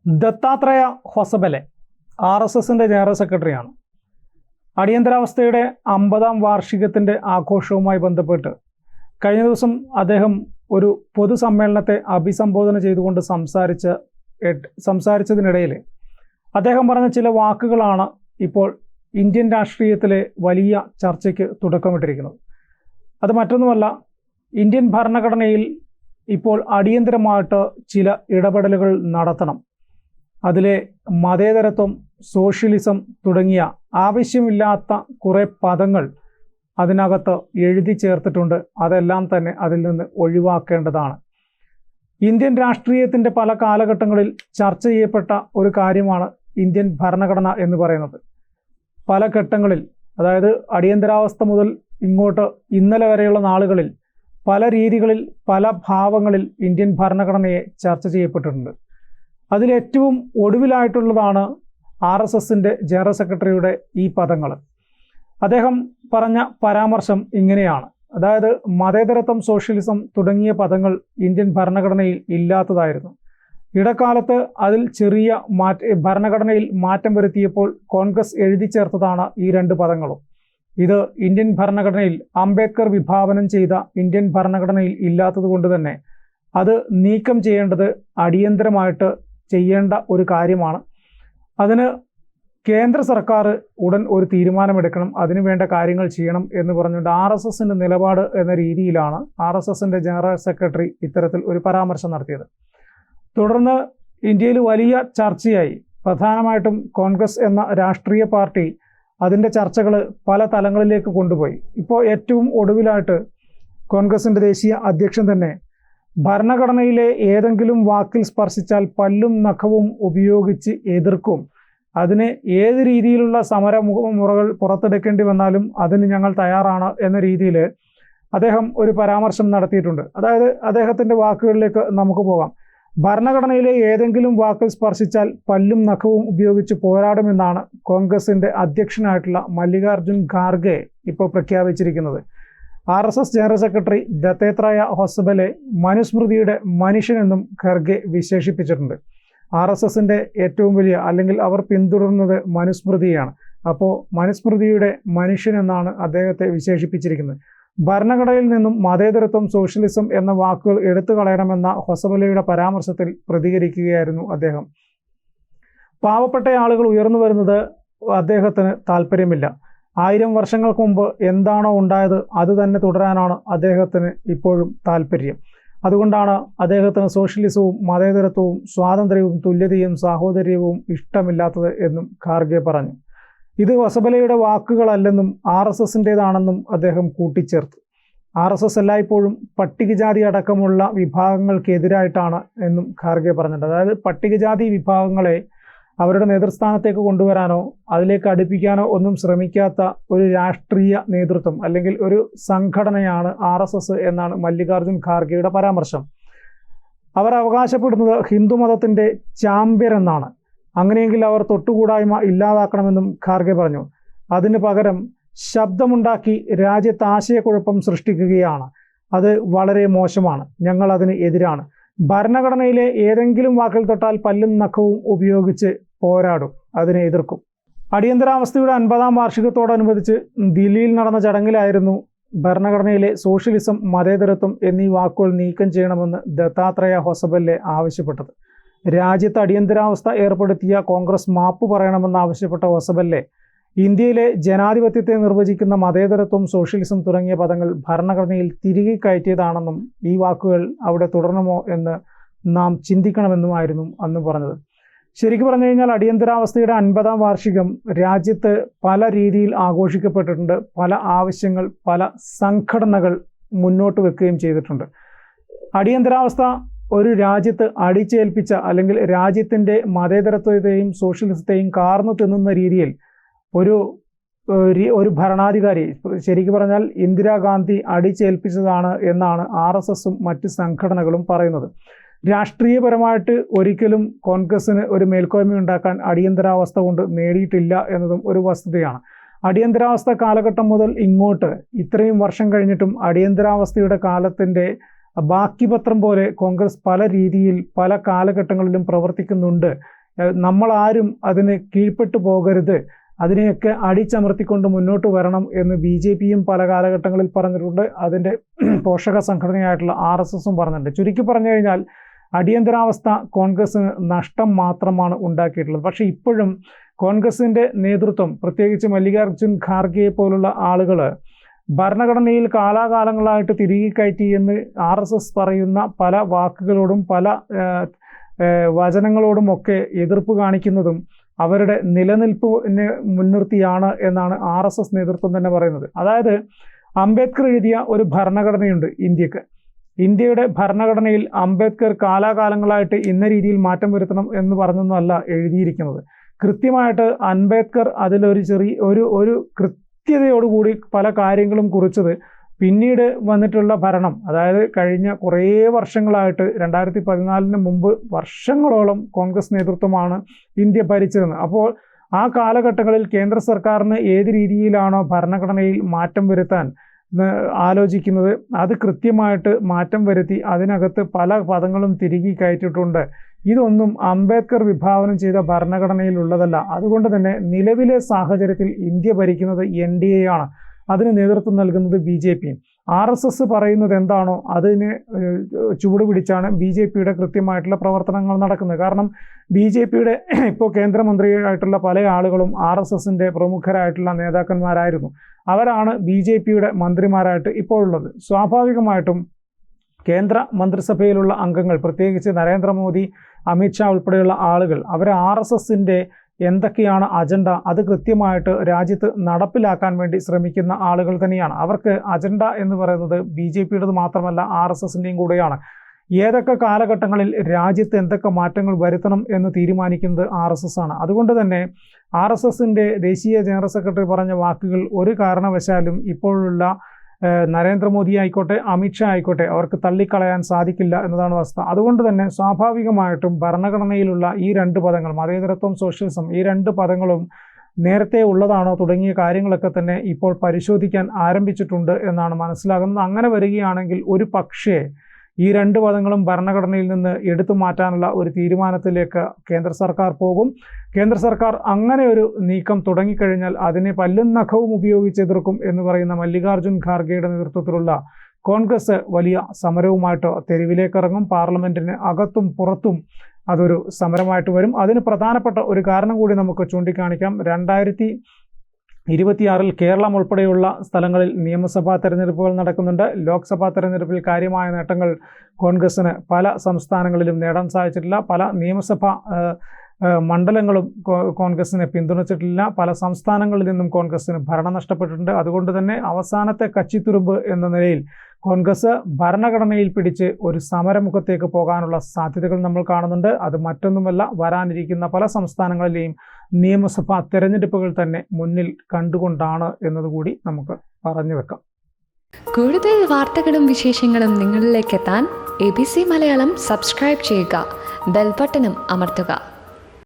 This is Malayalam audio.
ദത്താത്രേയ ഹൊസബലെ RSSന്റെ ജനറൽ സെക്രട്ടറിയാണ്. അടിയന്തരാവസ്ഥയുടെ 50ാം വാർഷികത്തിൻ്റെ ആഘോഷവുമായി ബന്ധപ്പെട്ട് കഴിഞ്ഞ ദിവസം അദ്ദേഹം ഒരു പൊതുസമ്മേളനത്തെ അഭിസംബോധന ചെയ്തുകൊണ്ട് സംസാരിച്ചതിനിടയിൽ അദ്ദേഹം പറഞ്ഞ ചില വാക്കുകളാണ് ഇപ്പോൾ ഇന്ത്യൻ രാഷ്ട്രീയത്തിലെ വലിയ ചർച്ചയ്ക്ക് തുടക്കമിട്ടിരിക്കുന്നത്. അത് മറ്റൊന്നുമല്ല, ഇന്ത്യൻ ഭരണഘടനയിൽ ഇപ്പോൾ അടിയന്തരമായിട്ട് ചില ഇടപെടലുകൾ നടത്തണം. അതിലെ മതേതരത്വം, സോഷ്യലിസം തുടങ്ങിയ ആവശ്യമില്ലാത്ത കുറേ പദങ്ങൾ അതിനകത്ത് എഴുതി ചേർത്തിട്ടുണ്ട്. അതെല്ലാം തന്നെ അതിൽ നിന്ന് ഒഴിവാക്കേണ്ടതാണ്. ഇന്ത്യൻ രാഷ്ട്രീയത്തിൻ്റെ പല കാലഘട്ടങ്ങളിൽ ചർച്ച ചെയ്യപ്പെട്ട ഒരു കാര്യമാണ് ഇന്ത്യൻ ഭരണഘടന എന്ന് പറയുന്നത്. പല ഘട്ടങ്ങളിൽ, അതായത് അടിയന്തരാവസ്ഥ മുതൽ ഇങ്ങോട്ട് ഇന്നലെ വരെയുള്ള നാളുകളിൽ പല രീതികളിൽ പല ഭാവങ്ങളിൽ ഇന്ത്യൻ ഭരണഘടനയെ ചർച്ച ചെയ്യപ്പെട്ടിട്ടുണ്ട്. അതിലേറ്റവും ഒടുവിലായിട്ടുള്ളതാണ് RSSന്റെ ജനറൽ സെക്രട്ടറിയുടെ ഈ പദങ്ങൾ. അദ്ദേഹം പറഞ്ഞ പരാമർശം ഇങ്ങനെയാണ്. അതായത് മതേതരത്വം, സോഷ്യലിസം തുടങ്ങിയ പദങ്ങൾ ഇന്ത്യൻ ഭരണഘടനയിൽ ഇല്ലാത്തതായിരുന്നു. ഇടക്കാലത്ത് അതിൽ ചെറിയ ഭരണഘടനയിൽ മാറ്റം വരുത്തിയപ്പോൾ കോൺഗ്രസ് എഴുതി ചേർത്തതാണ് ഈ രണ്ട് പദങ്ങളും. ഇത് ഇന്ത്യൻ ഭരണഘടനയിൽ അംബേദ്കർ വിഭാവനം ചെയ്ത ഇന്ത്യൻ ഭരണഘടനയിൽ ഇല്ലാത്തത് കൊണ്ട് തന്നെ അത് നീക്കം ചെയ്യേണ്ടത് അടിയന്തരമായിട്ട് ചെയ്യേണ്ട ഒരു കാര്യമാണ്. അതിന് കേന്ദ്ര സർക്കാർ ഉടൻ ഒരു തീരുമാനമെടുക്കണം, അതിനു വേണ്ട കാര്യങ്ങൾ ചെയ്യണം എന്ന് പറഞ്ഞുകൊണ്ട് RSSന്റെ നിലപാട് എന്ന രീതിയിലാണ് RSSന്റെ ജനറൽ സെക്രട്ടറി ഇത്തരത്തിൽ ഒരു പരാമർശം നടത്തിയത്. തുടർന്ന് ഇന്ത്യയിൽ വലിയ ചർച്ചയായി. പ്രധാനമായിട്ടും കോൺഗ്രസ് എന്ന രാഷ്ട്രീയ പാർട്ടി അതിൻ്റെ ചർച്ചകൾ പല തലങ്ങളിലേക്ക് കൊണ്ടുപോയി. ഇപ്പോൾ ഏറ്റവും ഒടുവിലായിട്ട് കോൺഗ്രസിൻ്റെ ദേശീയ അധ്യക്ഷൻ തന്നെ ഭരണഘടനയിലെ ഏതെങ്കിലും വാക്കിൽ സ്പർശിച്ചാൽ പല്ലും നഖവും ഉപയോഗിച്ച് എതിർക്കും, അതിന് ഏത് രീതിയിലുള്ള സമരമുറകൾ പുറത്തെടുക്കേണ്ടി വന്നാലും അതിന് ഞങ്ങൾ തയ്യാറാണ് എന്ന രീതിയിൽ അദ്ദേഹം ഒരു പരാമർശം നടത്തിയിട്ടുണ്ട്. അതായത് അദ്ദേഹത്തിൻ്റെ വാക്കുകളിലേക്ക് നമുക്ക് പോകാം. ഭരണഘടനയിലെ ഏതെങ്കിലും വാക്കിൽ സ്പർശിച്ചാൽ പല്ലും നഖവും ഉപയോഗിച്ച് പോരാടുമെന്നാണ് കോൺഗ്രസിൻ്റെ അധ്യക്ഷനായിട്ടുള്ള മല്ലികാർജുൻ ഖാർഗെ ഇപ്പോൾ പ്രഖ്യാപിച്ചിരിക്കുന്നത്. RSS general secretary Dattatreya Hosabale മനുസ്മൃതിയുടെ മനുഷ്യനെന്നും ഖർഗെ വിശേഷിപ്പിച്ചിട്ടുണ്ട്. RSSന്റെ ഏറ്റവും വലിയ, അല്ലെങ്കിൽ അവർ പിന്തുടരുന്നത് മനുസ്മൃതിയാണ്. അപ്പോൾ മനുസ്മൃതിയുടെ മനുഷ്യൻ എന്നാണ് അദ്ദേഹത്തെ വിശേഷിപ്പിച്ചിരിക്കുന്നത്. ഭരണഘടനയിൽ നിന്നും മതേതരത്വം, സോഷ്യലിസം എന്ന വാക്കുകൾ എടുത്തു കളയണമെന്ന ഹൊസബലയുടെ പരാമർശത്തിൽ പ്രതികരിക്കുകയായിരുന്നു അദ്ദേഹം. പാവപ്പെട്ട ആളുകൾ ഉയർന്നു വരുന്നത് അദ്ദേഹത്തിന് താല്പര്യമില്ല. 1000 വർഷങ്ങൾക്ക് മുമ്പ് എന്താണോ ഉണ്ടായത് അത് തന്നെ തുടരാനാണ് അദ്ദേഹത്തിന് ഇപ്പോഴും താല്പര്യം. അതുകൊണ്ടാണ് അദ്ദേഹത്തിന് സോഷ്യലിസവും മതേതരത്വവും സ്വാതന്ത്ര്യവും തുല്യതയും സാഹോദര്യവും ഇഷ്ടമില്ലാത്തത് എന്നും ഖാർഗെ പറഞ്ഞു. ഇത് ഹൊസബലയുടെ വാക്കുകളല്ലെന്നും RSSൻ്റേതാണെന്നും അദ്ദേഹം കൂട്ടിച്ചേർത്തു. RSS എല്ലായ്പ്പോഴും പട്ടികജാതി അടക്കമുള്ള വിഭാഗങ്ങൾക്കെതിരായിട്ടാണ് എന്നും ഖാർഗെ പറഞ്ഞിട്ടുണ്ട്. അതായത് പട്ടികജാതി വിഭാഗങ്ങളെ അവരുടെ നേതൃസ്ഥാനത്തേക്ക് കൊണ്ടുവരാനോ അതിലേക്ക് അടുപ്പിക്കാനോ ഒന്നും ശ്രമിക്കാത്ത ഒരു രാഷ്ട്രീയ നേതൃത്വം അല്ലെങ്കിൽ ഒരു സംഘടനയാണ് RSS എന്നാണ് മല്ലികാർജുൻ ഖാർഗെയുടെ പരാമർശം. അവർ അവകാശപ്പെടുന്നത് ഹിന്ദുമതത്തിൻ്റെ ചാമ്പ്യൻ എന്നാണ്. അങ്ങനെയെങ്കിൽ അവർ തൊട്ടുകൂടായ്മ ഇല്ലാതാക്കണമെന്നും ഖാർഗെ പറഞ്ഞു. അതിന് പകരം ശബ്ദമുണ്ടാക്കി രാജ്യത്ത് ആശയക്കുഴപ്പം സൃഷ്ടിക്കുകയാണ്. അത് വളരെ മോശമാണ്. ഞങ്ങൾ അതിന് എതിരാണ്. ഭരണഘടനയിലെ ഏതെങ്കിലും വാക്കിൽ തൊട്ടാൽ പല്ലും നഖവും ഉപയോഗിച്ച് പോരാടും, അതിനെ എതിർക്കും. അടിയന്തരാവസ്ഥയുടെ 50ാം വാർഷികത്തോടനുബന്ധിച്ച് ദില്ലിയിൽ നടന്ന ചടങ്ങിലായിരുന്നു ഭരണഘടനയിലെ സോഷ്യലിസം, മതേതരത്വം എന്നീ വാക്കുകൾ നീക്കം ചെയ്യണമെന്ന് ദത്താത്രേയ ഹൊസബലെ ആവശ്യപ്പെട്ടത്. രാജ്യത്ത് അടിയന്തരാവസ്ഥ ഏർപ്പെടുത്തിയ കോൺഗ്രസ് മാപ്പ് പറയണമെന്നാവശ്യപ്പെട്ട ഹൊസബലെ ഇന്ത്യയിലെ ജനാധിപത്യത്തെ നിർവചിക്കുന്ന മതേതരത്വം, സോഷ്യലിസം തുടങ്ങിയ പദങ്ങൾ ഭരണഘടനയിൽ തിരികെ കയറ്റിയതാണെന്നും ഈ വാക്കുകൾ അവിടെ തുടരണമോ എന്ന് നാം ചിന്തിക്കണമെന്നുമായിരുന്നു അന്ന് പറഞ്ഞത്. ശരിക്കും പറഞ്ഞു കഴിഞ്ഞാൽ അടിയന്തരാവസ്ഥയുടെ 50ാം വാർഷികം രാജ്യത്ത് പല രീതിയിൽ ആഘോഷിക്കപ്പെട്ടിട്ടുണ്ട്. പല ആവശ്യങ്ങൾ പല സംഘടനകൾ മുന്നോട്ട് വെക്കുകയും ചെയ്തിട്ടുണ്ട്. അടിയന്തരാവസ്ഥ ഒരു രാജ്യത്ത് അടിച്ചേൽപ്പിച്ച, അല്ലെങ്കിൽ രാജ്യത്തിൻ്റെ മതേതരത്വത്തെയും സോഷ്യലിസത്തെയും കാർന്നു തിന്നുന്ന രീതിയിൽ ഒരു ഭരണാധികാരി, ശരിക്കും പറഞ്ഞാൽ ഇന്ദിരാഗാന്ധി അടിച്ചേൽപ്പിച്ചതാണ് എന്നാണ് RSSും മറ്റ് സംഘടനകളും പറയുന്നത്. രാഷ്ട്രീയപരമായിട്ട് ഒരിക്കലും കോൺഗ്രസ്സിന് ഒരു മേൽക്കോയ്മ ഉണ്ടാക്കാൻ അടിയന്തരാവസ്ഥ കൊണ്ട് നേടിയിട്ടില്ല എന്നതും ഒരു വസ്തുതയാണ്. അടിയന്തരാവസ്ഥ കാലഘട്ടം മുതൽ ഇങ്ങോട്ട് ഇത്രയും വർഷം കഴിഞ്ഞിട്ടും അടിയന്തരാവസ്ഥയുടെ കാലത്തിൻ്റെ ബാക്കി പത്രം പോലെ കോൺഗ്രസ് പല രീതിയിൽ പല കാലഘട്ടങ്ങളിലും പ്രവർത്തിക്കുന്നുണ്ട്. നമ്മളാരും അതിന് കീഴ്പ്പെട്ടു പോകരുത്, അതിനെയൊക്കെ അടിച്ചമർത്തിക്കൊണ്ട് മുന്നോട്ട് വരണം എന്ന് BJPയും പല കാലഘട്ടങ്ങളിൽ പറഞ്ഞിട്ടുണ്ട്. അതിൻ്റെ പോഷക സംഘടനയായിട്ടുള്ള RSSും പറഞ്ഞിട്ടുണ്ട്. ചുരുക്കി പറഞ്ഞു കഴിഞ്ഞാൽ അടിയന്തരാവസ്ഥ കോൺഗ്രസ്സിന് നഷ്ടം മാത്രമാണ് ഉണ്ടാക്കിയിട്ടുള്ളത്. പക്ഷേ ഇപ്പോഴും കോൺഗ്രസിൻ്റെ നേതൃത്വം, പ്രത്യേകിച്ച് മല്ലികാർജ്ജുൻ ഖാർഗെയെ പോലുള്ള ആളുകൾ ഭരണഘടനയിൽ കാലാകാലങ്ങളായിട്ട് തിരികെ കയറ്റി എന്ന് RSS പറയുന്ന പല വാക്കുകളോടും പല വചനങ്ങളോടുമൊക്കെ എതിർപ്പ് കാണിക്കുന്നതും അവരുടെ നിലനിൽപ്പിനെ മുൻനിർത്തിയാണ് എന്നാണ് RSS നേതൃത്വം തന്നെ പറയുന്നത്. അതായത് അംബേദ്കർ എഴുതിയ ഒരു ഭരണഘടനയുണ്ട് ഇന്ത്യക്ക്. ഇന്ത്യയുടെ ഭരണഘടനയിൽ അംബേദ്കർ കാലാകാലങ്ങളായിട്ട് ഇന്ന രീതിയിൽ മാറ്റം വരുത്തണം എന്ന് പറഞ്ഞൊന്നുമല്ല എഴുതിയിരിക്കുന്നത്. കൃത്യമായിട്ട് അംബേദ്കർ അതിലൊരു ഒരു കൃത്യതയോടുകൂടി പല കാര്യങ്ങളും കുറിച്ചത് പിന്നീട് വന്നിട്ടുള്ള ഭരണം, അതായത് കഴിഞ്ഞ കുറേ വർഷങ്ങളായിട്ട് 2014 മുമ്പ് വർഷങ്ങളോളം കോൺഗ്രസ് നേതൃത്വമാണ് ഇന്ത്യ ഭരിച്ചിരുന്നത്. അപ്പോൾ ആ കാലഘട്ടങ്ങളിൽ കേന്ദ്ര സർക്കാരിന് ഏത് രീതിയിലാണോ ഭരണഘടനയിൽ മാറ്റം വരുത്താൻ ആലോചിക്കുന്നത് അത് കൃത്യമായിട്ട് മാറ്റം വരുത്തി അതിനകത്ത് പല പദങ്ങളും തിരികെ കയറ്റിയിട്ടുണ്ട്. ഇതൊന്നും അംബേദ്കർ വിഭാവനം ചെയ്ത ഭരണഘടനയിൽ ഉള്ളതല്ല. അതുകൊണ്ട് തന്നെ നിലവിലെ സാഹചര്യത്തിൽ ഇന്ത്യ ഭരിക്കുന്നത് NDA ആണ്. അതിന് നേതൃത്വം നൽകുന്നത് BJPയും. RSS പറയുന്നത് എന്താണോ അതിനെ ചുവടുപിടിച്ചാണ് BJPയുടെ കൃത്യമായിട്ടുള്ള പ്രവർത്തനങ്ങൾ നടക്കുന്നത്. കാരണം BJPയുടെ ഇപ്പോൾ കേന്ദ്രമന്ത്രിയായിട്ടുള്ള പല ആളുകളും RSSന്റെ പ്രമുഖരായിട്ടുള്ള നേതാക്കന്മാരായിരുന്നു. അവരാണ് BJPയുടെ മന്ത്രിമാരായിട്ട് ഇപ്പോൾ ഉള്ളത്. സ്വാഭാവികമായിട്ടും കേന്ദ്ര മന്ത്രിസഭയിലുള്ള അംഗങ്ങൾ, പ്രത്യേകിച്ച് നരേന്ദ്രമോദി, അമിത്ഷാ ഉൾപ്പെടെയുള്ള ആളുകൾ, അവർ RSSന്റെ എന്തൊക്കെയാണ് അജണ്ട അത് കൃത്യമായിട്ട് രാജ്യത്ത് നടപ്പിലാക്കാൻ വേണ്ടി ശ്രമിക്കുന്ന ആളുകൾ തന്നെയാണ്. അവർക്ക് അജണ്ട എന്ന് പറയുന്നത് BJPയുടേത് മാത്രമല്ല RSSന്റെയും കൂടെയാണ്. ഏതൊക്കെ കാലഘട്ടങ്ങളിൽ രാജ്യത്ത് എന്തൊക്കെ മാറ്റങ്ങൾ വരുത്തണം എന്ന് തീരുമാനിക്കുന്നത് RSS ആണ്. അതുകൊണ്ട് തന്നെ RSSന്റെ ദേശീയ ജനറൽ സെക്രട്ടറി പറഞ്ഞ വാക്കുകൾ ഒരു കാരണവശാലും ഇപ്പോഴുള്ള നരേന്ദ്രമോദി ആയിക്കോട്ടെ അമിത്ഷാ ആയിക്കോട്ടെ അവർക്ക് തള്ളിക്കളയാൻ സാധിക്കില്ല എന്നതാണ് അവസ്ഥ. അതുകൊണ്ട് തന്നെ സ്വാഭാവികമായിട്ടും ഭരണഘടനയിലുള്ള ഈ രണ്ട് പദങ്ങൾ, മതേതരത്വം, സോഷ്യലിസം, ഈ രണ്ട് പദങ്ങളും നേരത്തെ ഉള്ളതാണോ തുടങ്ങിയ കാര്യങ്ങളൊക്കെ തന്നെ ഇപ്പോൾ പരിശോധിക്കാൻ ആരംഭിച്ചിട്ടുണ്ട് എന്നാണ് മനസ്സിലാകുന്നത്. അങ്ങനെ വരികയാണെങ്കിൽ ഒരു പക്ഷേ ഈ രണ്ട് പദങ്ങളും ഭരണഘടനയിൽ നിന്ന് എടുത്തു മാറ്റാനുള്ള ഒരു തീരുമാനത്തിലേക്ക് കേന്ദ്ര സർക്കാർ പോകും. കേന്ദ്ര സർക്കാർ അങ്ങനെ ഒരു നീക്കം തുടങ്ങിക്കഴിഞ്ഞാൽ അതിനെ പല്ലും നഖവും ഉപയോഗിച്ച് എതിർക്കും എന്ന് പറയുന്ന മല്ലികാർജ്ജുൻ ഖാർഗെയുടെ നേതൃത്വത്തിലുള്ള കോൺഗ്രസ് വലിയ സമരവുമായിട്ട് തെരുവിലേക്ക് ഇറങ്ങും. പാർലമെന്റിന് അകത്തും പുറത്തും അതൊരു സമരമായിട്ട് വരും. അതിന് പ്രധാനപ്പെട്ട ഒരു കാരണം കൂടി നമുക്ക് ചൂണ്ടിക്കാണിക്കാം. 2026 കേരളം ഉൾപ്പെടെയുള്ള സ്ഥലങ്ങളിൽ നിയമസഭാ തെരഞ്ഞെടുപ്പുകൾ നടക്കുന്നുണ്ട്. ലോക്സഭാ തെരഞ്ഞെടുപ്പിൽ കാര്യമായ നേട്ടങ്ങൾ കോൺഗ്രസിന് പല സംസ്ഥാനങ്ങളിലും നേടാൻ സാധിച്ചിട്ടില്ല. പല നിയമസഭാ മണ്ഡലങ്ങളും കോൺഗ്രസിനെ പിന്തുണച്ചിട്ടില്ല. പല സംസ്ഥാനങ്ങളിൽ നിന്നും കോൺഗ്രസിന് ഭരണം നഷ്ടപ്പെട്ടിട്ടുണ്ട്. അതുകൊണ്ട് തന്നെ അവസാനത്തെ കച്ചിത്തുരുമ്പ് എന്ന നിലയിൽ കോൺഗ്രസ് ഭരണഘടനയിൽ പിടിച്ച് ഒരു സമരമുഖത്തേക്ക് പോകാനുള്ള സാധ്യതകൾ നമ്മൾ കാണുന്നുണ്ട്. അത് മറ്റൊന്നുമല്ല, വരാനിരിക്കുന്ന പല സംസ്ഥാനങ്ങളിലെയും നിയമസഭാ തെരഞ്ഞെടുപ്പുകൾ തന്നെ മുന്നിൽ കണ്ടുകൊണ്ടാണ് എന്നതുകൂടി നമുക്ക് പറഞ്ഞു വെക്കാം. കൂടുതൽ വാർത്തകളും വിശേഷങ്ങളും നിങ്ങളിലേക്ക് എത്താൻ ABC മലയാളം സബ്സ്ക്രൈബ് ചെയ്യുക, ബെൽ ബട്ടണും അമർത്തുക.